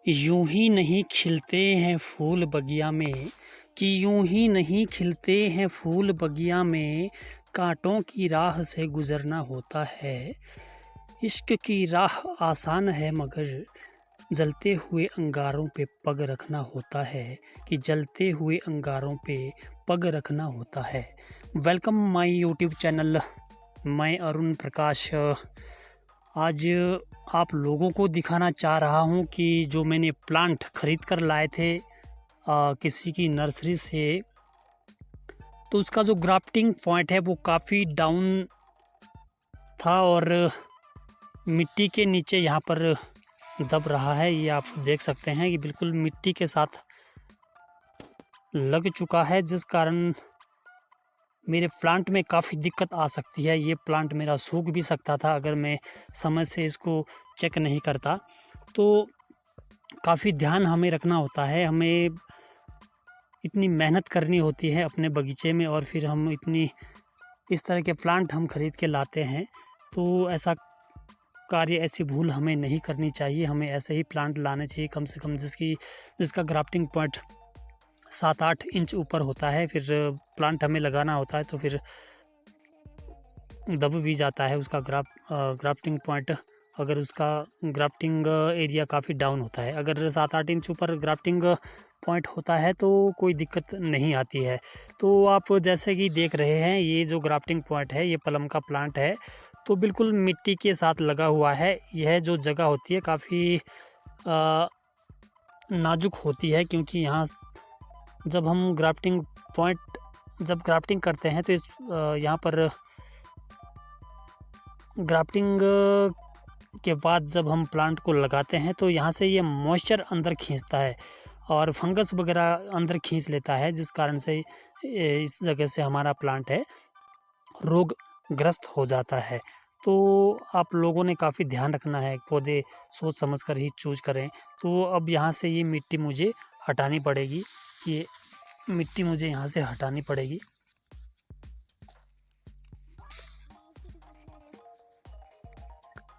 यूं ही नहीं खिलते हैं फूल बगिया में, कि यूं ही नहीं खिलते हैं फूल बगिया में, कांटों की राह से गुजरना होता है। इश्क की राह आसान है मगर जलते हुए अंगारों पे पग रखना होता है, कि जलते हुए अंगारों पे पग रखना होता है। Welcome my YouTube channel. मैं अरुण प्रकाश आज आप लोगों को दिखाना चाह रहा हूँ कि जो मैंने प्लांट ख़रीद कर लाए थे किसी की नर्सरी से, तो उसका जो ग्राफ्टिंग पॉइंट है वो काफ़ी डाउन था और मिट्टी के नीचे यहाँ पर दब रहा है। ये आप देख सकते हैं कि बिल्कुल मिट्टी के साथ लग चुका है, जिस कारण मेरे प्लांट में काफ़ी दिक्कत आ सकती है। ये प्लांट मेरा सूख भी सकता था अगर मैं समय से इसको चेक नहीं करता। तो काफ़ी ध्यान हमें रखना होता है, हमें इतनी मेहनत करनी होती है अपने बगीचे में और फिर हम इतनी इस तरह के प्लांट हम ख़रीद के लाते हैं। तो ऐसा कार्य, ऐसी भूल हमें नहीं करनी चाहिए। हमें ऐसे ही प्लांट लाने चाहिए कम से कम जिसका ग्राफ्टिंग पॉइंट 7-8 इंच ऊपर होता है। फिर प्लांट हमें लगाना होता है तो फिर दब भी जाता है उसका ग्राफ्टिंग पॉइंट, अगर उसका ग्राफ्टिंग एरिया काफ़ी डाउन होता है। अगर 7-8 इंच ऊपर ग्राफ्टिंग पॉइंट होता है तो कोई दिक्कत नहीं आती है। तो आप जैसे कि देख रहे हैं, ये जो ग्राफ्टिंग पॉइंट है ये प्लम का प्लांट है, तो बिल्कुल मिट्टी के साथ लगा हुआ है। यह जो जगह होती है काफ़ी नाजुक होती है, क्योंकि यहाँ जब हम ग्राफ्टिंग करते हैं तो यहाँ पर ग्राफ्टिंग के बाद जब हम प्लांट को लगाते हैं तो यहाँ से ये मॉइस्चर अंदर खींचता है और फंगस वगैरह अंदर खींच लेता है, जिस कारण से इस जगह से हमारा प्लांट है रोगग्रस्त हो जाता है। तो आप लोगों ने काफ़ी ध्यान रखना है, पौधे सोच समझ कर ही चूज करें। तो अब यहाँ से ये मिट्टी मुझे हटानी पड़ेगी, ये मिट्टी मुझे यहाँ से हटानी पड़ेगी।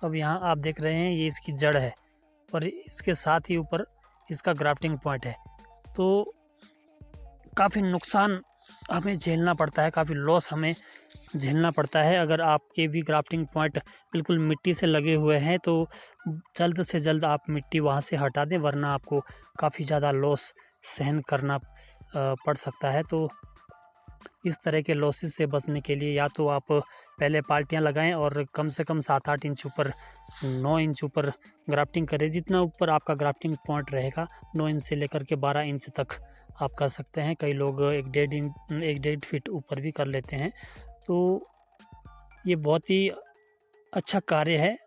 अब यहाँ आप देख रहे हैं ये इसकी जड़ है और इसके साथ ही ऊपर इसका ग्राफ्टिंग पॉइंट है। तो काफ़ी नुकसान हमें झेलना पड़ता है, काफ़ी लॉस हमें झेलना पड़ता है। अगर आपके भी ग्राफ्टिंग पॉइंट बिल्कुल मिट्टी से लगे हुए हैं तो जल्द से जल्द आप मिट्टी वहाँ से हटा दें, वरना आपको काफ़ी ज़्यादा लॉस सहन करना पड़ सकता है। तो इस तरह के लॉसेस से बचने के लिए या तो आप पहले पार्टियां लगाएं और कम से कम 7-8 इंच ऊपर, 9 इंच ऊपर ग्राफ्टिंग करें। जितना ऊपर आपका ग्राफ्टिंग पॉइंट रहेगा 9 इंच से लेकर के 12 इंच तक आप कर सकते हैं। कई लोग 1-1.5 फीट ऊपर भी कर लेते हैं। तो ये बहुत ही अच्छा कार्य है,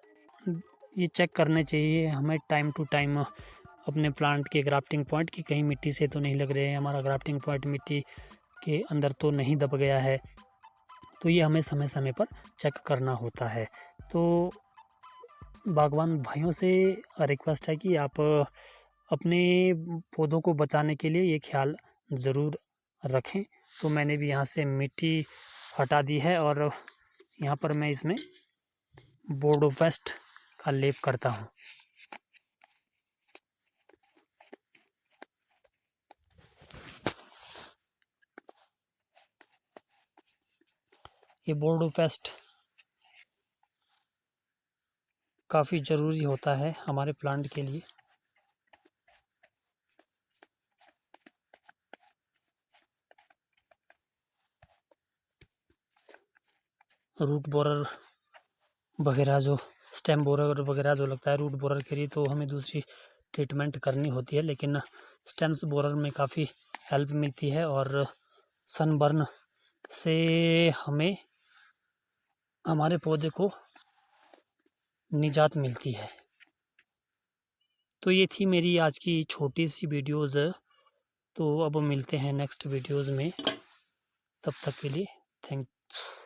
ये चेक करने चाहिए हमें टाइम टू टाइम अपने प्लांट के ग्राफ्टिंग पॉइंट की, कहीं मिट्टी से तो नहीं लग रहे हैं, हमारा ग्राफ्टिंग पॉइंट मिट्टी के अंदर तो नहीं दब गया है। तो ये हमें समय समय पर चेक करना होता है। तो बागवान भाइयों से रिक्वेस्ट है कि आप अपने पौधों को बचाने के लिए ये ख्याल ज़रूर रखें। तो मैंने भी यहाँ से मिट्टी हटा दी है और यहाँ पर मैं इसमें बोर्डोपेस्ट का लेप करता हूँ। ये बोर्डोपेस्ट काफ़ी ज़रूरी होता है हमारे प्लांट के लिए। रूट बोरर वगैरह जो स्टेम बोरर वगैरह जो लगता है रूट बोरर के लिए, तो हमें दूसरी ट्रीटमेंट करनी होती है, लेकिन स्टेम्स बोरर में काफ़ी हेल्प मिलती है और सनबर्न से हमें हमारे पौधे को निजात मिलती है। तो ये थी मेरी आज की छोटी सी वीडियोज़। तो अब मिलते हैं नेक्स्ट वीडियोज़ में, तब तक के लिए थैंक्स।